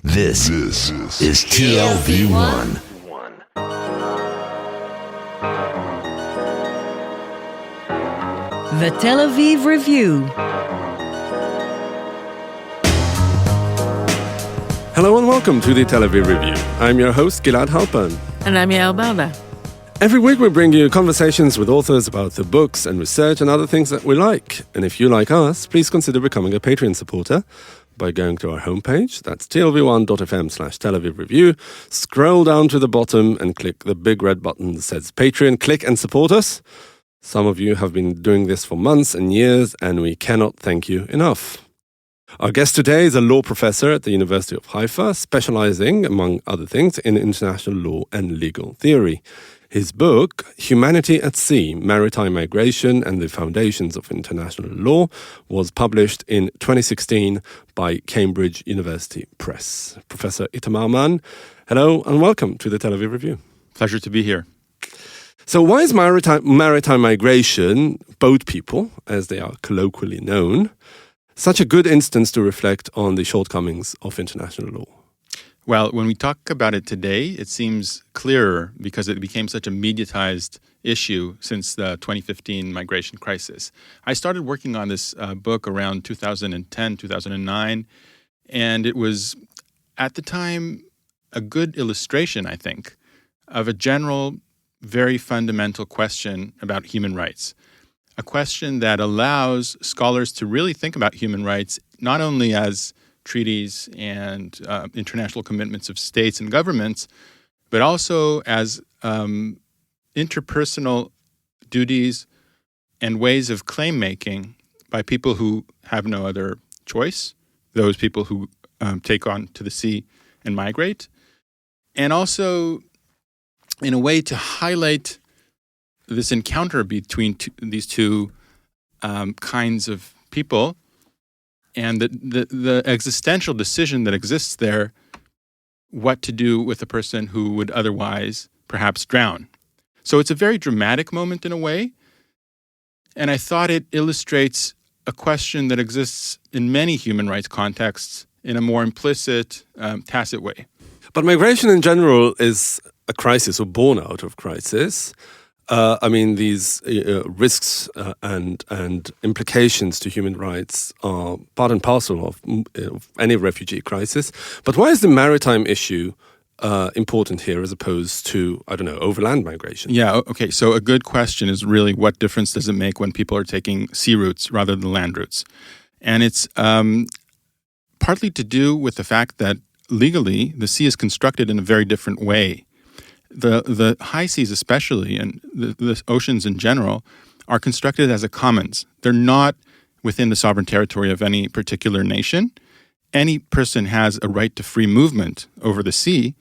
This is TLV1. The Tel Aviv Review. Hello and welcome to the Tel Aviv Review. I'm your host, Gilad Halpern. And I'm Yael Balda. Every week we bring you conversations with authors about the books and research and other things that we like. And if you like us, please consider becoming a Patreon supporter by going to our homepage. That's tlv1.fm/Tel Aviv Review. Scroll down to the bottom and click the big red button that says Patreon. Click and support us. Some of you have been doing this for months and years, and we cannot thank you enough. Our guest today is a law professor at the University of Haifa, specializing, among other things, in international law and legal theory. His book, Humanity at Sea, Maritime Migration and the Foundations of International Law, was published in 2016 by Cambridge University Press. Professor Itamar Mann, hello and welcome to the Tel Aviv Review. Pleasure to be here. So why is maritime migration, boat people, as they are colloquially known, such a good instance to reflect on the shortcomings of international law? Well, when we talk about it today, it seems clearer because it became such a mediatized issue since the 2015 migration crisis. I started working on this book around 2010, 2009, and it was, at the time, a good illustration, I think, of a general, very fundamental question about human rights. A question that allows scholars to really think about human rights not only as treaties and international commitments of states and governments, but also as interpersonal duties and ways of claim making by people who have no other choice, those people who take on to the sea and migrate, and also in a way to highlight this encounter between these two kinds of people and the existential decision that exists there, what to do with a person who would otherwise perhaps drown. So it's a very dramatic moment in a way, and I thought it illustrates a question that exists in many human rights contexts in a more implicit, tacit way. But migration in general is a crisis or born out of crisis. These risks and implications to human rights are part and parcel of any refugee crisis. But why is the maritime issue important here as opposed to, overland migration? Yeah, okay. So a good question is really, what difference does it make when people are taking sea routes rather than land routes? And it's partly to do with the fact that legally the sea is constructed in a very different way. The high seas especially, and the oceans in general, are constructed as a commons. They're not within the sovereign territory of any particular nation. Any person has a right to free movement over the sea.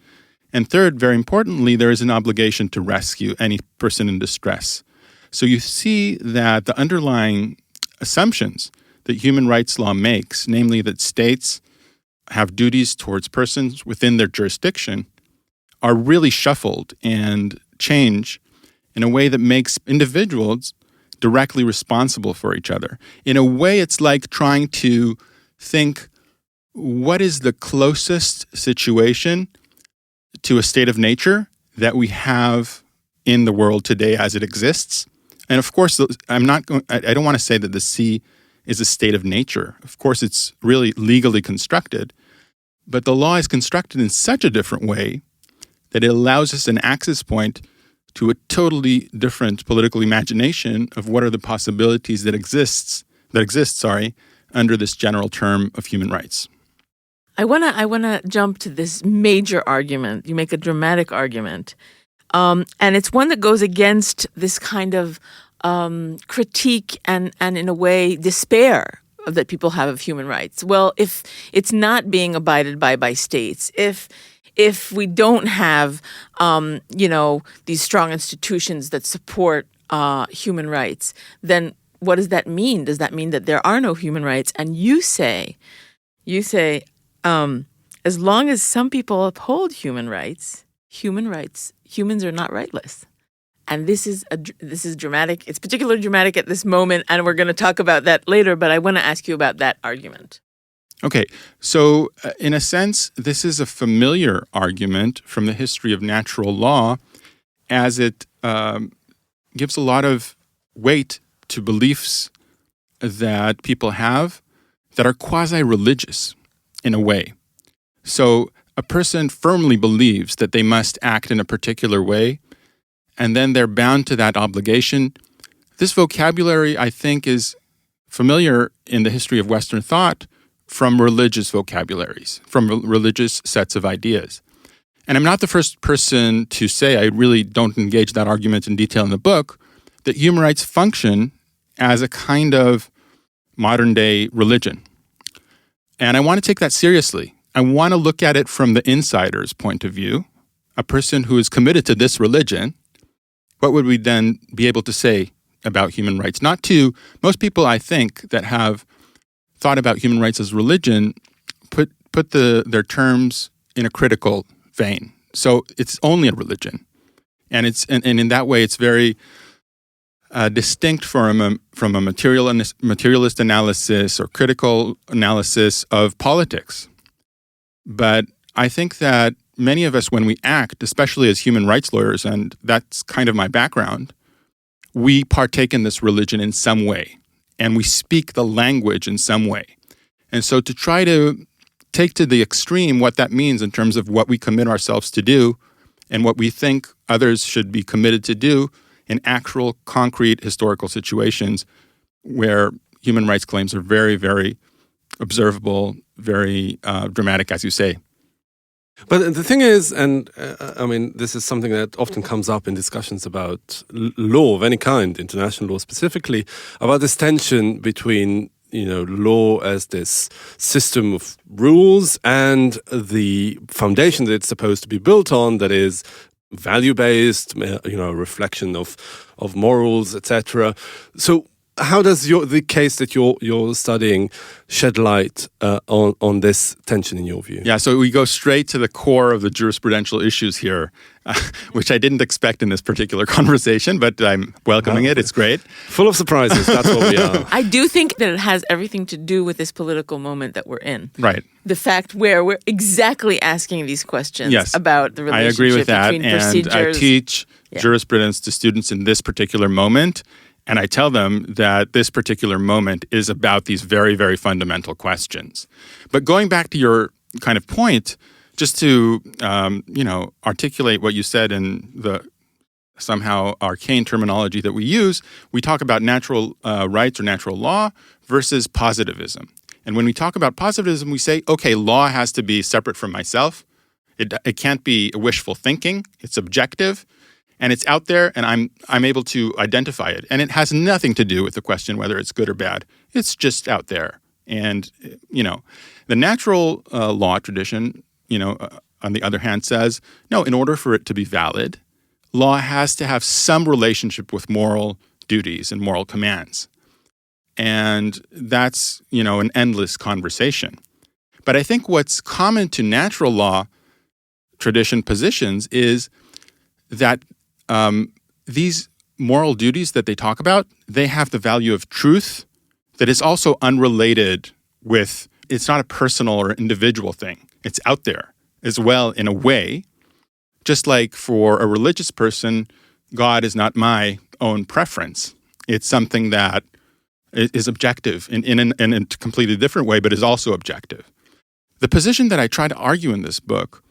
And third, very importantly, there is an obligation to rescue any person in distress. So you see that the underlying assumptions that human rights law makes, namely that states have duties towards persons within their jurisdiction, are really shuffled and change in a way that makes individuals directly responsible for each other. In a way, it's like trying to think, what is the closest situation to a state of nature that we have in the world today as it exists? And of course, I don't want to say that the sea is a state of nature. Of course, it's really legally constructed, but the law is constructed in such a different way that it allows us an access point to a totally different political imagination of what are the possibilities that exist under this general term of human rights. I wanna jump to this major argument. You make a dramatic argument, and it's one that goes against this kind of critique and in a way despair that people have of human rights. Well, if it's not being abided by states, if we don't have, these strong institutions that support human rights, then what does that mean? Does that mean that there are no human rights? And you say, as long as some people uphold human rights, humans are not rightless. And this is dramatic. It's particularly dramatic at this moment, and we're going to talk about that later. But I want to ask you about that argument. Okay, so in a sense, this is a familiar argument from the history of natural law, as it gives a lot of weight to beliefs that people have that are quasi-religious in a way. So a person firmly believes that they must act in a particular way, and then they're bound to that obligation. This vocabulary, I think, is familiar in the history of Western thought from religious vocabularies, from religious sets of ideas. And I'm not the first person to say, I really don't engage that argument in detail in the book, that human rights function as a kind of modern-day religion. And I want to take that seriously. I want to look at it from the insider's point of view, a person who is committed to this religion. What would we then be able to say about human rights? Not to most people, I think, that have thought about human rights as religion, put their terms in a critical vein. So it's only a religion, and in that way, it's very distinct from a materialist analysis or critical analysis of politics. But I think that many of us, when we act, especially as human rights lawyers, and that's kind of my background, we partake in this religion in some way, and we speak the language in some way. And so to try to take to the extreme what that means in terms of what we commit ourselves to do and what we think others should be committed to do in actual, concrete, historical situations where human rights claims are very, very observable, very dramatic, as you say. But the thing is, and I mean, this is something that often comes up in discussions about law of any kind, international law specifically, about this tension between, law as this system of rules and the foundation that it's supposed to be built on, that is value-based, a reflection of morals, etc. So how does the case that you're studying shed light on this tension in your view? Yeah, so we go straight to the core of the jurisprudential issues here, which I didn't expect in this particular conversation, but I'm welcoming it. It's great. Full of surprises, that's what we are. I do think that it has everything to do with this political moment that we're in. Right. The fact where we're exactly asking these questions Yes, about the relationship I agree with that, between and procedures. I teach jurisprudence to students in this particular moment, and I tell them that this particular moment is about these very, very fundamental questions. But going back to your kind of point, just to articulate what you said in the somehow arcane terminology that we use, we talk about natural rights or natural law versus positivism. And when we talk about positivism, we say, okay, law has to be separate from myself. It can't be wishful thinking. It's objective. And it's out there, and I'm able to identify it. And it has nothing to do with the question whether it's good or bad. It's just out there. And, the natural law tradition, on the other hand, says, no, in order for it to be valid, law has to have some relationship with moral duties and moral commands. And that's, an endless conversation. But I think what's common to natural law tradition positions is that these moral duties that they talk about, they have the value of truth that is also unrelated with, it's not a personal or individual thing. It's out there as well in a way. Just like for a religious person, God is not my own preference. It's something that is objective in a completely different way, but is also objective. The position that I try to argue in this book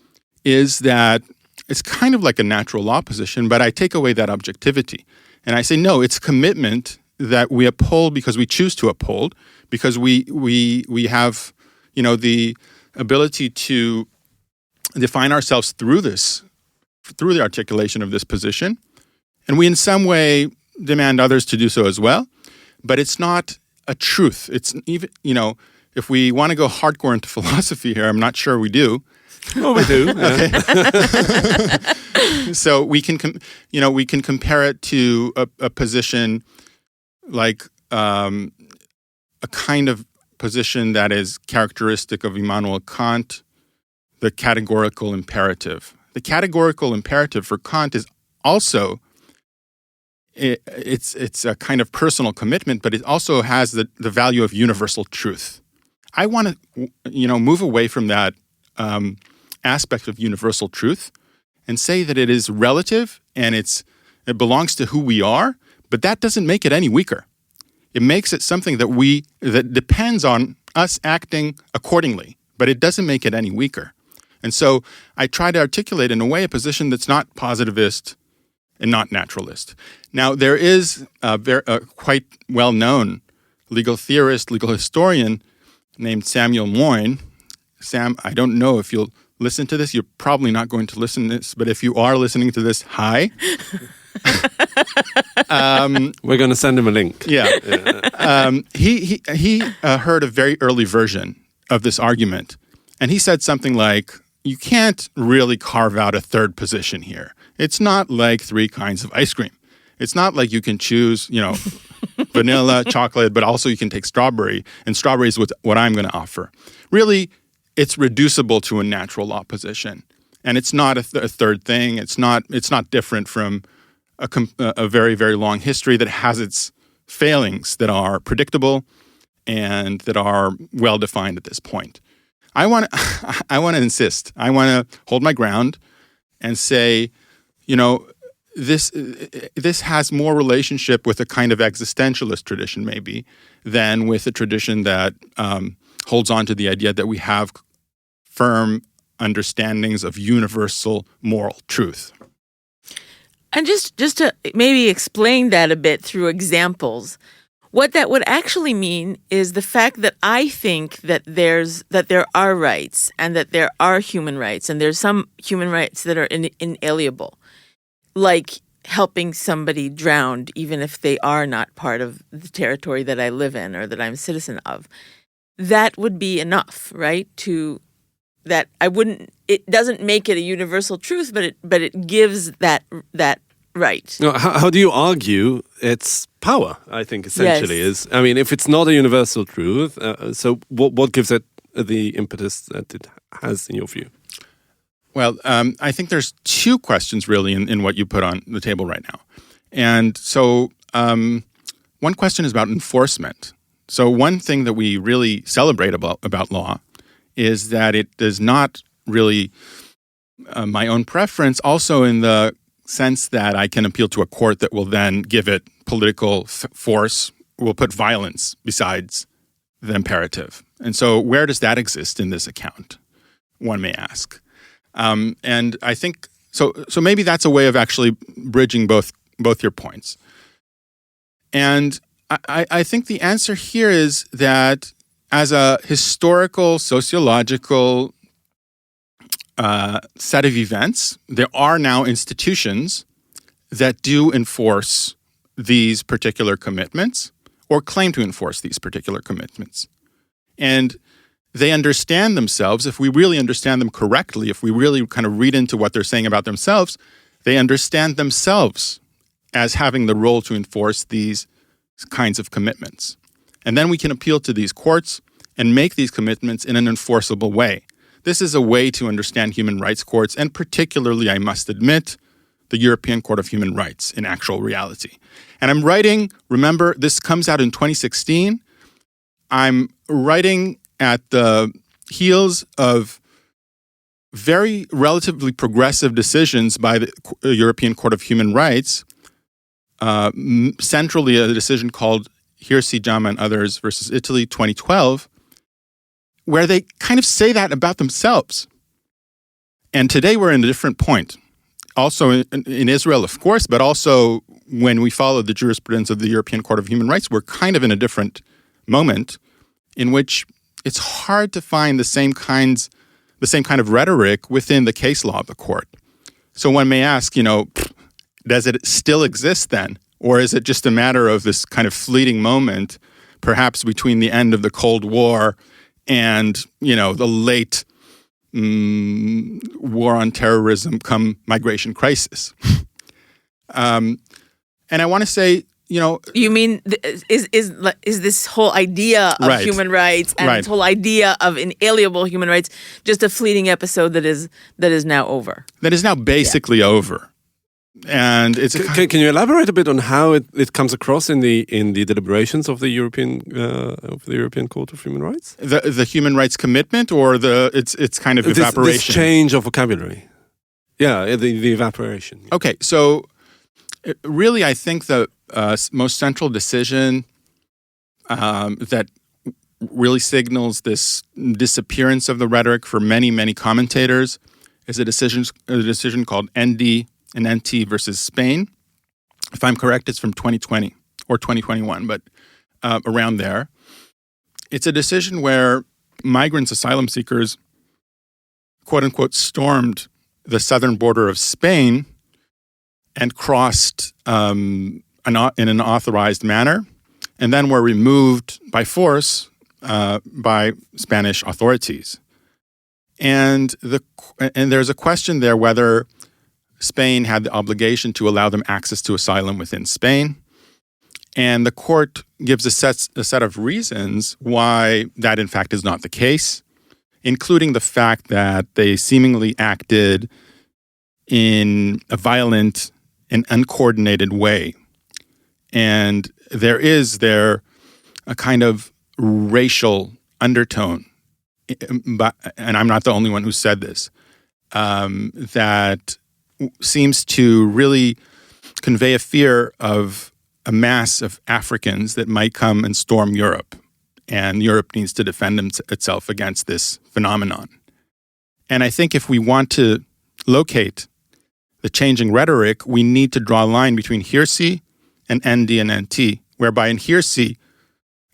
is that it's kind of like a natural law position, but I take away that objectivity. And I say, no, it's commitment that we uphold because we choose to uphold, because we have, the ability to define ourselves through the articulation of this position. And we in some way demand others to do so as well. But it's not a truth. It's even, if we want to go hardcore into philosophy here, I'm not sure we do. Oh, we do. Okay. So we can compare it to a position like a kind of position that is characteristic of Immanuel Kant, the categorical imperative. The categorical imperative for Kant is also it's a kind of personal commitment, but it also has the value of universal truth. I want to, move away from that aspect of universal truth and say that it is relative and it belongs to who we are, but that doesn't make it any weaker. It makes it something that depends on us acting accordingly, but it doesn't make it any weaker. And so I try to articulate in a way a position that's not positivist and not naturalist. Now, there is a quite well-known legal theorist, legal historian named Samuel Moyn. Sam, I don't know if you'll listen to this. You're probably not going to listen to this, but if you are listening to this, hi. We're going to send him a link. Yeah. He heard a very early version of this argument, and he said something like, you can't really carve out a third position here. It's not like 3 kinds of ice cream. It's not like you can choose, vanilla, chocolate, but also you can take strawberry, and strawberry is what I'm going to offer. Really, it's reducible to a natural law position, and it's not a third thing. It's not different from a very, very long history that has its failings that are predictable and that are well defined at this point. I want to insist. I want to hold my ground and say, this has more relationship with a kind of existentialist tradition, maybe, than with a tradition that holds on to the idea that we have firm understandings of universal moral truth. And just to maybe explain that a bit through examples, what that would actually mean is the fact that I think that there are rights and that there are human rights, and there's some human rights that are inalienable, like helping somebody drowned, even if they are not part of the territory that I live in or that I'm a citizen of. That would be enough, right? It doesn't make it a universal truth, but it gives that right. No, how do you argue its power, I think, essentially Yes. if it's not a universal truth, so what gives it the impetus that it has, in your view? Well, I think there's 2 questions really in what you put on the table right now. And so one question is about enforcement. So one thing that we really celebrate about law is that it does not really my own preference, also in the sense that I can appeal to a court that will then give it political force, will put violence besides the imperative. And so where does that exist in this account, one may ask. And I think, so maybe that's a way of actually bridging both your points. And I think the answer here is that as a historical, sociological set of events, there are now institutions that do enforce these particular commitments or claim to enforce these particular commitments. And they understand themselves, if we really understand them correctly, if we really kind of read into what they're saying about themselves, they understand themselves as having the role to enforce these kinds of commitments. And then we can appeal to these courts and make these commitments in an enforceable way. This is a way to understand human rights courts, and particularly, I must admit, the European Court of Human Rights in actual reality. And I'm writing, remember, this comes out in 2016. I'm writing at the heels of very relatively progressive decisions by the European Court of Human Rights, centrally a decision called Hirsi, Jama, and others versus Italy 2012, where they kind of say that about themselves. And today we're in a different point. Also in Israel, of course, but also when we follow the jurisprudence of the European Court of Human Rights, we're kind of in a different moment in which it's hard to find the same kind of rhetoric within the case law of the court. So one may ask, does it still exist then? Or is it just a matter of this kind of fleeting moment, perhaps between the end of the Cold War and, the late war on terrorism come migration crisis? And I want to say, You mean is this whole idea of Right. human rights and Right. this whole idea of inalienable human rights just a fleeting episode that is now over? that is now basically over. And it's Can you elaborate a bit on how it comes across in the deliberations of the European Court of Human Rights? the human rights commitment, or it's kind of evaporation? This change of vocabulary. Yeah, the evaporation. Okay, so really, I think the most central decision that really signals this disappearance of the rhetoric for many, many commentators is a decision called ND and NT versus Spain. If I'm correct, it's from 2020 or 2021, but around there. It's a decision where migrants, asylum seekers, quote unquote, stormed the southern border of Spain and crossed in an authorized manner, and then were removed by force by Spanish authorities. And there's a question there whether Spain had the obligation to allow them access to asylum within Spain. And the court gives a set of reasons why that in fact is not the case, including the fact that they seemingly acted in a violent and uncoordinated way. And there is a kind of racial undertone, and I'm not the only one who said this, that seems to really convey a fear of a mass of Africans that might come and storm Europe. And Europe needs to defend itself against this phenomenon. And I think if we want to locate the changing rhetoric, we need to draw a line between Hirsi and ND and NT, whereby in Hirsi,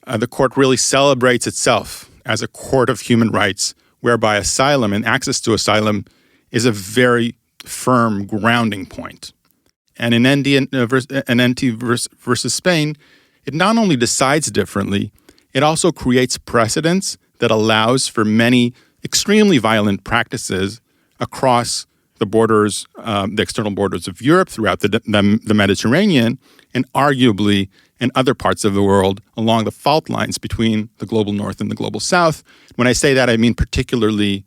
the court really celebrates itself as a court of human rights, whereby asylum and access to asylum is a very firm grounding point. And in ND and NT versus Spain, it not only decides differently, it also creates precedents that allows for many extremely violent practices across the borders, the external borders of Europe, throughout the Mediterranean, and arguably in other parts of the world along the fault lines between the global north and the global south. When I say that, I mean particularly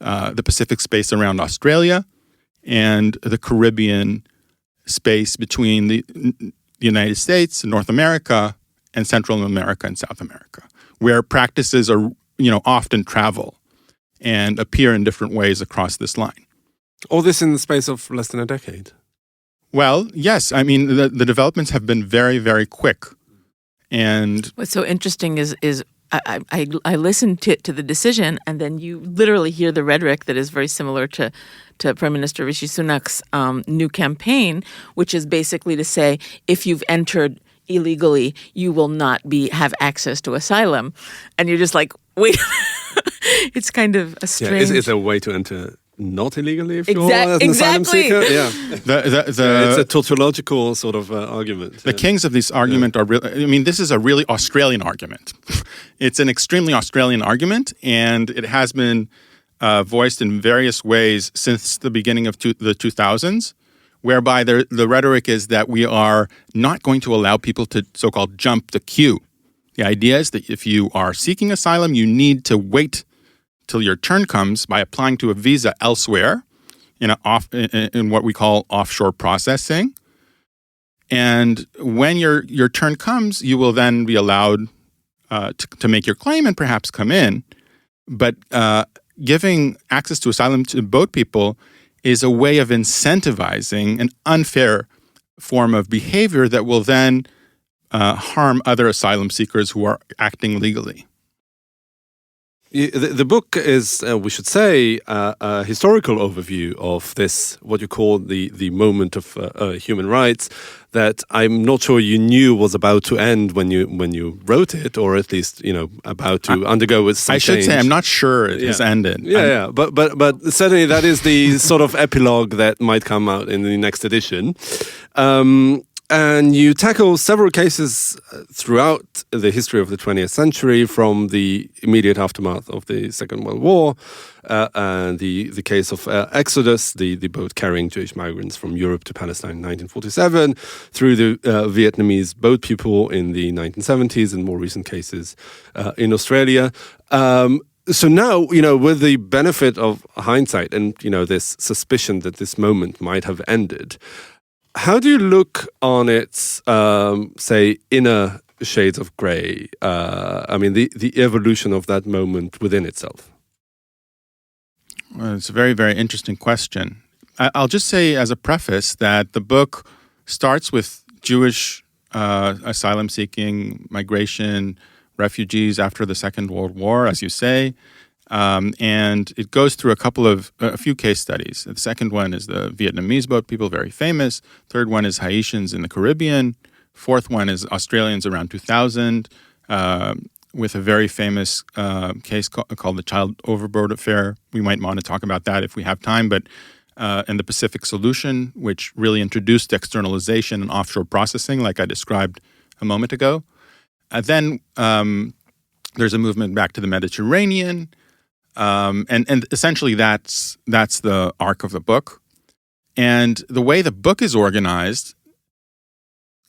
the Pacific space around Australia and the Caribbean space between the United States, North America, and Central America and South America, where practices are, often travel and appear in different ways across this line. All this in the space of less than a decade. Well, yes. I mean, the developments have been very, very quick. And what's so interesting is I listened to the decision, and then you literally hear the rhetoric that is very similar to Prime Minister Rishi Sunak's new campaign, which is basically to say, if you've entered illegally, you will not have access to asylum. And you're just like, wait, it's kind of a strange... Yeah, is a way to enter not illegally if you're an asylum seeker? Yeah. It's a tautological sort of argument. The kings of this argument are really... I mean, this is a really Australian argument. It's an extremely Australian argument, and it has been voiced in various ways since the beginning of the 2000s, whereby the rhetoric is that we are not going to allow people to so-called jump the queue. The idea is that if you are seeking asylum, you need to wait till your turn comes by applying to a visa elsewhere in what we call offshore processing. And when your turn comes, you will then be allowed to make your claim and perhaps come in. But giving access to asylum to boat people is a way of incentivizing an unfair form of behavior that will then harm other asylum seekers who are acting legally. The book is, we should say, a historical overview of this, what you call the moment of human rights, that I'm not sure you knew was about to end when you wrote it, or at least about to undergo with some change. I should say I'm not sure it has ended. But certainly that is the sort of epilogue that might come out in the next edition. And you tackle several cases throughout the history of the 20th century, from the immediate aftermath of the Second World War, and the case of Exodus, the boat carrying Jewish migrants from Europe to Palestine in 1947, through the Vietnamese boat people in the 1970s, and more recent cases in Australia. So now, with the benefit of hindsight and, this suspicion that this moment might have ended, how do you look on its, say, inner shades of grey? The evolution of that moment within itself? Well, it's a very, very interesting question. I'll just say as a preface that the book starts with Jewish asylum-seeking, migration, refugees after the Second World War, as you say, and it goes through a few case studies. The second one is the Vietnamese boat people, very famous. Third one is Haitians in the Caribbean. Fourth one is Australians around 2000, with a very famous case called the Child Overboard Affair. We might want to talk about that if we have time, but and the Pacific Solution, which really introduced externalization and offshore processing, like I described a moment ago. Then there's a movement back to the Mediterranean, and essentially that's the arc of the book. And the way the book is organized,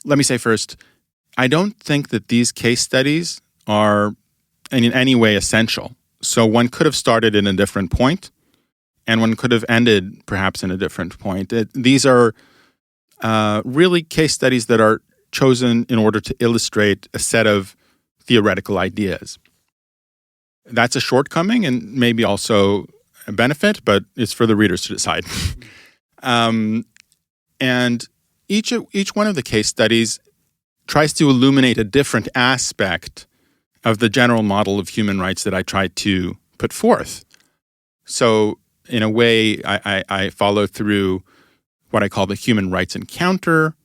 let me say first, I don't think that these case studies are in any way essential. So one could have started in a different point, and one could have ended perhaps in a different point. These are really case studies that are chosen in order to illustrate a set of theoretical ideas. That's a shortcoming and maybe also a benefit, but it's for the readers to decide. And each one of the case studies tries to illuminate a different aspect of the general model of human rights that I tried to put forth. So in a way, I follow through what I call the human rights encounter,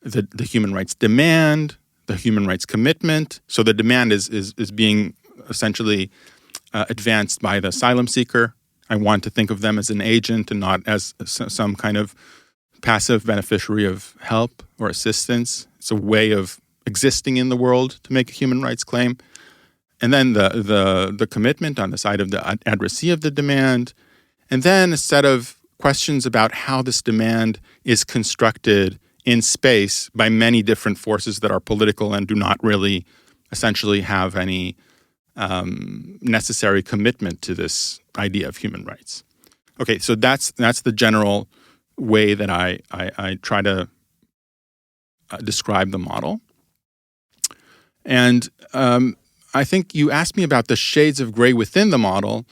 the human rights demand, the human rights commitment. So the demand is being essentially advanced by the asylum seeker. I want to think of them as an agent and not as some kind of passive beneficiary of help or assistance. It's a way of existing in the world to make a human rights claim. And then the commitment on the side of the addressee of the demand. And then a set of questions about how this demand is constructed in space by many different forces that are political and do not really essentially have any necessary commitment to this idea of human rights. Okay, so that's the general way that I try to describe the model. And I think you asked me about the shades of gray within the model.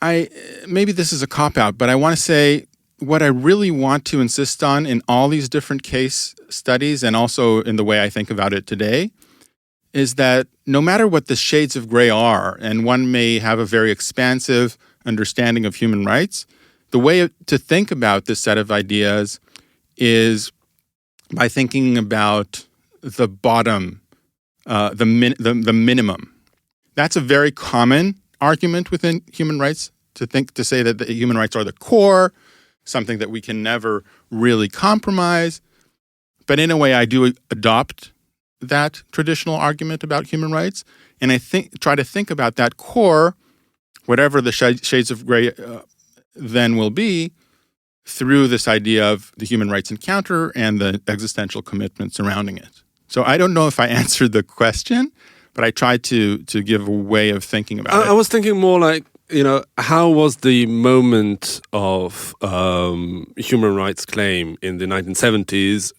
Maybe this is a cop-out, but I want to say what I really want to insist on in all these different case studies and also in the way I think about it today is that no matter what the shades of gray are, and one may have a very expansive understanding of human rights, the way to think about this set of ideas is by thinking about the bottom, the minimum. That's a very common argument within human rights, to say that the human rights are the core, something that we can never really compromise. But in a way, I do adopt that traditional argument about human rights, and I try to think about that core, whatever the shades of gray then will be, through this idea of the human rights encounter and the existential commitment surrounding it. So I don't know if I answered the question, but I tried to give a way of thinking about it. I was thinking more like, how was the moment of human rights claim in the 1970s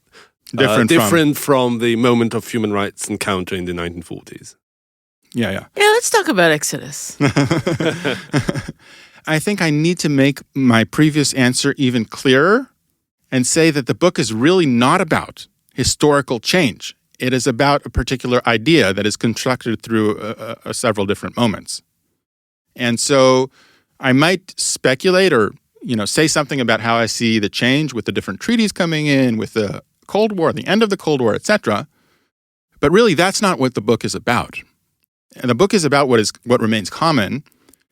different from the moment of human rights encounter in the 1940s? Yeah. Yeah, let's talk about Exodus. I think I need to make my previous answer even clearer and say that the book is really not about historical change. It is about a particular idea that is constructed through several different moments. And so I might speculate or, say something about how I see the change with the different treaties coming in, with the Cold War, the end of the Cold War, etc. But really, that's not what the book is about. And the book is about what remains common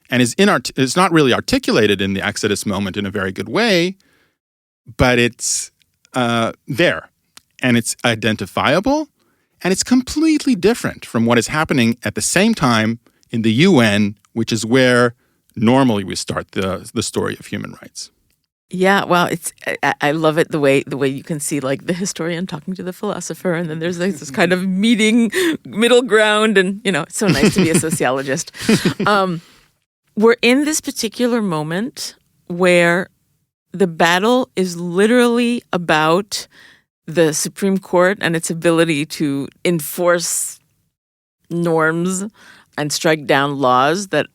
and is not really articulated in the Exodus moment in a very good way, but it's there. And it's identifiable, and it's completely different from what is happening at the same time in the UN, which is where normally we start the story of human rights. Yeah, well, I love it the way you can see like the historian talking to the philosopher, and then there's like this kind of meeting middle ground, and it's so nice to be a sociologist. We're in this particular moment where the battle is literally about the Supreme Court and its ability to enforce norms and strike down laws that.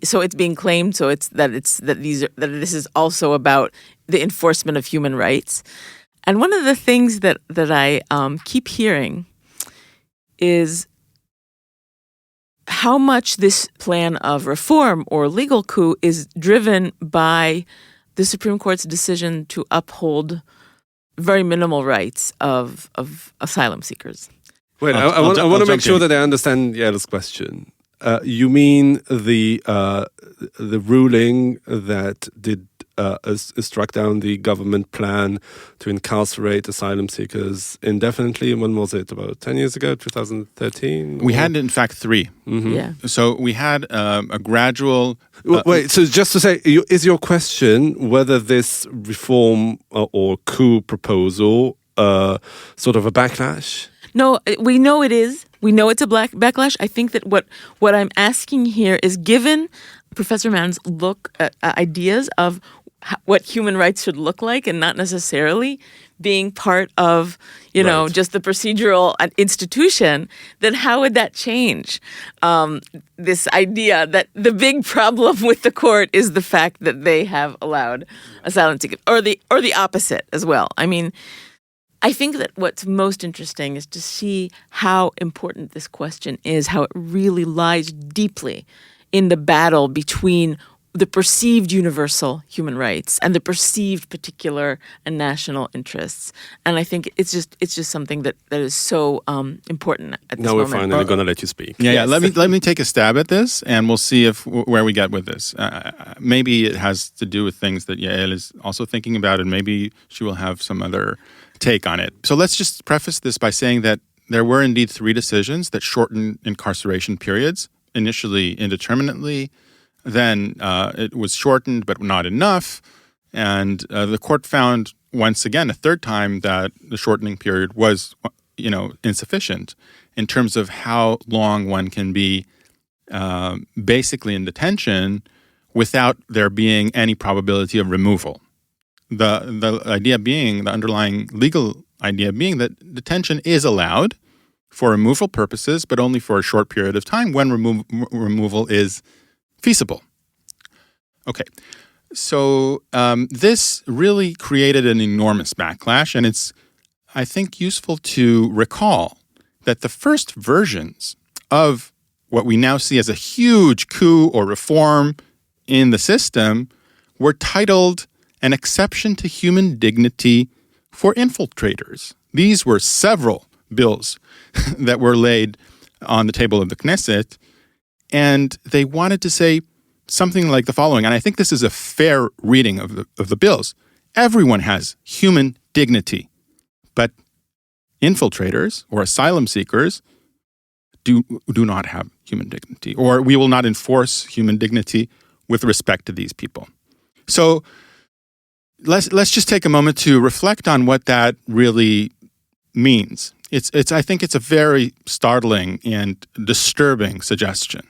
So it's being claimed. So that this is also about the enforcement of human rights. And one of the things that I keep hearing is how much this plan of reform or legal coup is driven by the Supreme Court's decision to uphold very minimal rights of asylum seekers. Wait, I'll I want to jump make sure in. that I understand Yael's question. You mean the ruling that did struck down the government plan to incarcerate asylum seekers indefinitely? When was it? About 10 years ago, 2013? We had, in fact, 3. Yeah. So we had a gradual... Wait, so just to say, is your question whether this reform or coup proposal sort of a backlash? No, we know it is. We know it's a backlash. I think that what I'm asking here is, given Professor Mann's ideas of what human rights should look like, and not necessarily being part of, Right. just the procedural institution, then how would that change this idea that the big problem with the court is the fact that they have allowed asylum seekers, or the opposite as well. I mean, I think that what's most interesting is to see how important this question is, how it really lies deeply in the battle between the perceived universal human rights and the perceived particular and national interests. And I think it's just something that is so important at this Now we're moment. finally going to let you speak. Yeah, Yes. let me take a stab at this, and we'll see where we get with this. Maybe it has to do with things that Yael is also thinking about, and maybe she will have some other take on it. So let's just preface this by saying that there were indeed 3 decisions that shortened incarceration periods, initially indeterminately. Then it was shortened, but not enough. And the court found once again, a third time, that the shortening period was, insufficient in terms of how long one can be basically in detention without there being any probability of removal. The idea being, the underlying legal idea being that detention is allowed for removal purposes, but only for a short period of time when removal is feasible. Okay, so this really created an enormous backlash, and it's, I think, useful to recall that the first versions of what we now see as a huge coup or reform in the system were titled An Exception to Human Dignity for Infiltrators. These were several bills that were laid on the table of the Knesset, and they wanted to say something like the following, and I think this is a fair reading of the bills. Everyone has human dignity, but infiltrators or asylum seekers do not have human dignity, or we will not enforce human dignity with respect to these people. So let's just take a moment to reflect on what that really means. I think it's a very startling and disturbing suggestion.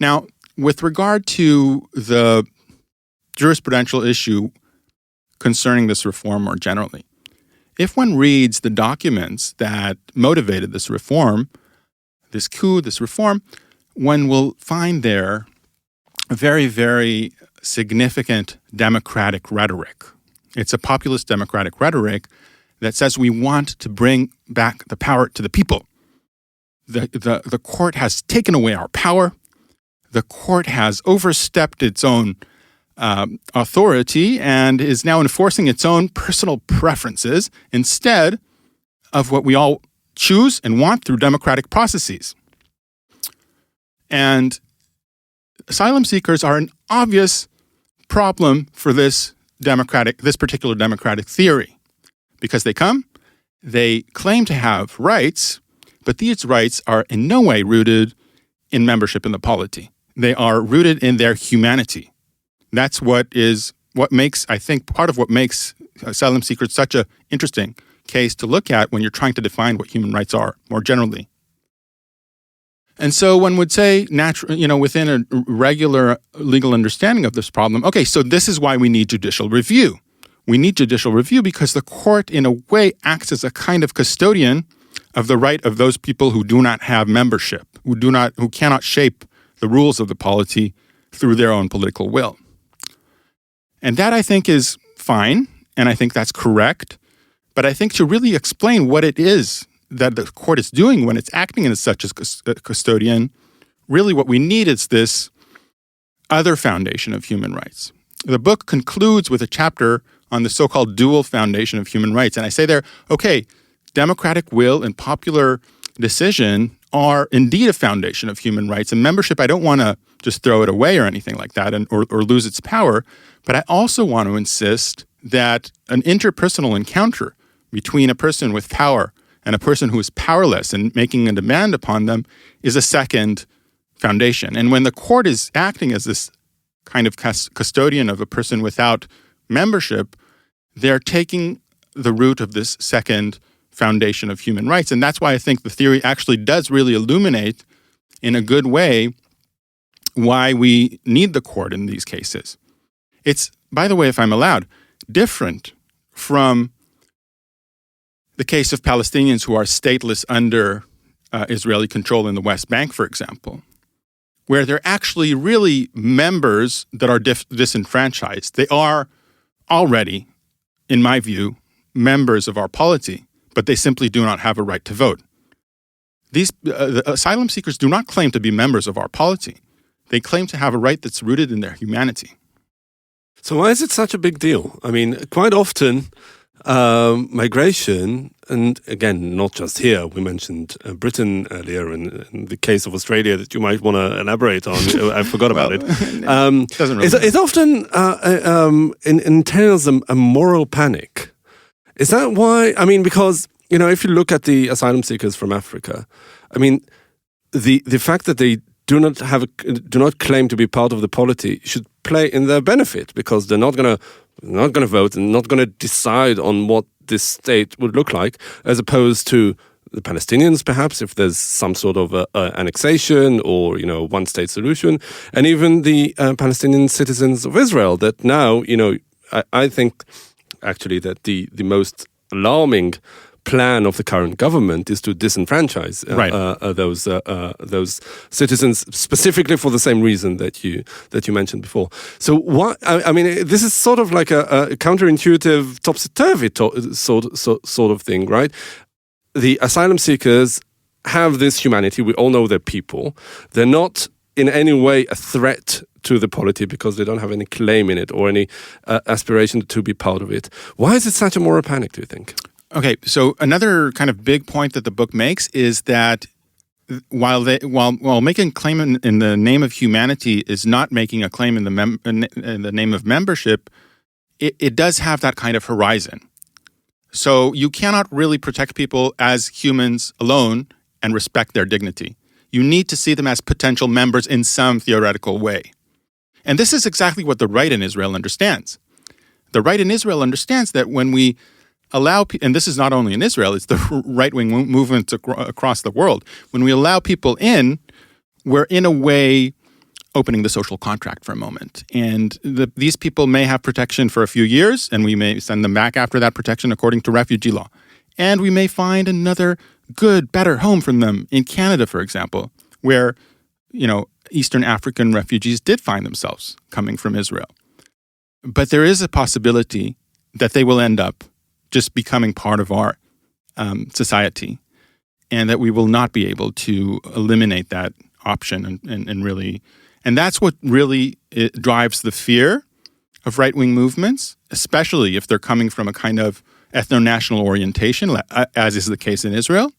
Now, with regard to the jurisprudential issue concerning this reform more generally, if one reads the documents that motivated this reform, this coup, this reform, one will find there a very, very significant democratic rhetoric. It's a populist democratic rhetoric that says we want to bring back the power to the people. The court has taken away our power. The court has overstepped its own authority and is now enforcing its own personal preferences instead of what we all choose and want through democratic processes. And asylum seekers are an obvious problem for this particular democratic theory, because they come, they claim to have rights, but these rights are in no way rooted in membership in the polity. They are rooted in their humanity. That's what is I think part of what makes asylum seekers such an interesting case to look at when you're trying to define what human rights are more generally. And so one would say, within a regular legal understanding of this problem, okay, so this is why we need judicial review. We need judicial review because the court, in a way, acts as a kind of custodian of the right of those people who do not have membership, who cannot shape the rules of the polity through their own political will. And that, I think, is fine, and I think that's correct. But I think to really explain what it is that the court is doing when it's acting as such as a custodian, really what we need is this other foundation of human rights. The book concludes with a chapter on the so-called dual foundation of human rights. And I say there, okay, democratic will and popular decision are indeed a foundation of human rights. And membership, I don't want to just throw it away or anything like that or lose its power. But I also want to insist that an interpersonal encounter between a person with power and a person who is powerless and making a demand upon them is a second foundation. And when the court is acting as this kind of custodian of a person without membership, they're taking the root of this second foundation of human rights. And that's why I think the theory actually does really illuminate in a good way why we need the court in these cases. It's, by the way, if I'm allowed, different from the case of Palestinians who are stateless under Israeli control in the West Bank, for example, where they're actually really members that are disenfranchised. They are already, in my view, members of our polity, but they simply do not have a right to vote. These the asylum seekers do not claim to be members of our polity. They claim to have a right that's rooted in their humanity. So why is it such a big deal? I mean, quite often, migration, and again, not just here, we mentioned Britain earlier, in the case of Australia that you might want to elaborate on, I forgot about it. Doesn't really it often entails a moral panic. Is that why? I mean, because, if you look at the asylum seekers from Africa, I mean, the fact that they do not claim to be part of the polity should play in their benefit, because they're not going to vote and not going to decide on what this state would look like, as opposed to the Palestinians, perhaps, if there's some sort of annexation or, one-state solution, and even the Palestinian citizens of Israel that now, I think actually that the most alarming plan of the current government is to disenfranchise those citizens, specifically for the same reason that you mentioned before. So what? I mean, this is sort of like a counterintuitive, topsy-turvy sort of thing, right? The asylum seekers have this humanity. We all know they're people. They're not in any way a threat to the polity because they don't have any claim in it or any aspiration to be part of it. Why is it such a moral panic, do you think? Okay, so another kind of big point that the book makes is that while making a claim in the name of humanity is not making a claim in the name of membership, it does have that kind of horizon. So you cannot really protect people as humans alone and respect their dignity. You need to see them as potential members in some theoretical way. And this is exactly what the right in Israel understands. The right in Israel understands that when we allow, and this is not only in Israel, it's the right-wing movement across the world. When we allow people in, we're in a way opening the social contract for a moment. And these people may have protection for a few years, and we may send them back after that protection according to refugee law. And we may find another good, better home for them in Canada, for example, where, Eastern African refugees did find themselves coming from Israel. But there is a possibility that they will end up just becoming part of our society, and that we will not be able to eliminate that option and really, and that's what really drives the fear of right-wing movements, especially if they're coming from a kind of ethno-national orientation, as is the case in Israel.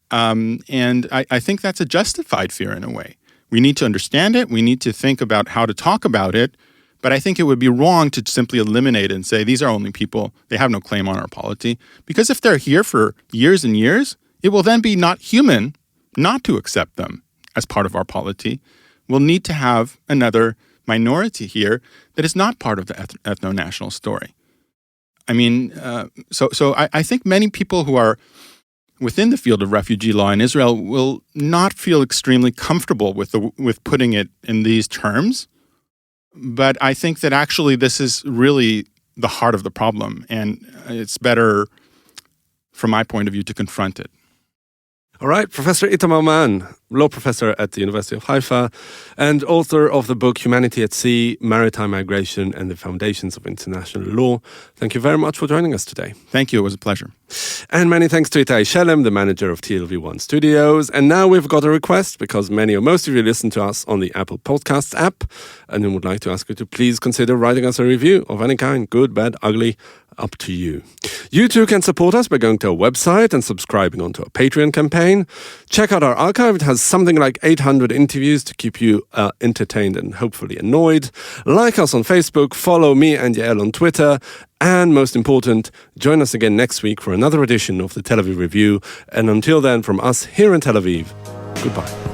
And I think that's a justified fear in a way. We need to understand it. We need to think about how to talk about it. But I think it would be wrong to simply eliminate it and say, these are only people, they have no claim on our polity. Because if they're here for years and years, it will then be not human not to accept them as part of our polity. We'll need to have another minority here that is not part of the ethno-national story. I mean, so I think many people who are within the field of refugee law in Israel will not feel extremely comfortable with putting it in these terms. But I think that actually this is really the heart of the problem, and it's better, from my point of view, to confront it. All right, Professor Itamar Mann, law professor at the University of Haifa and author of the book Humanity at Sea, Maritime Migration and the Foundations of International Law. Thank you very much for joining us today. Thank you. It was a pleasure. And many thanks to Itai Shelem, the manager of TLV1 Studios. And now we've got a request because many or most of you listen to us on the Apple Podcasts app, and we would like to ask you to please consider writing us a review of any kind, good, bad, ugly, up to you. You too can support us by going to our website and subscribing onto our Patreon campaign. Check out our archive. It has something like 800 interviews to keep you entertained and hopefully annoyed. Like us on Facebook, follow me and Yael on Twitter, and most important, join us again next week for another edition of the Tel Aviv Review. And until then, from us here in Tel Aviv, goodbye.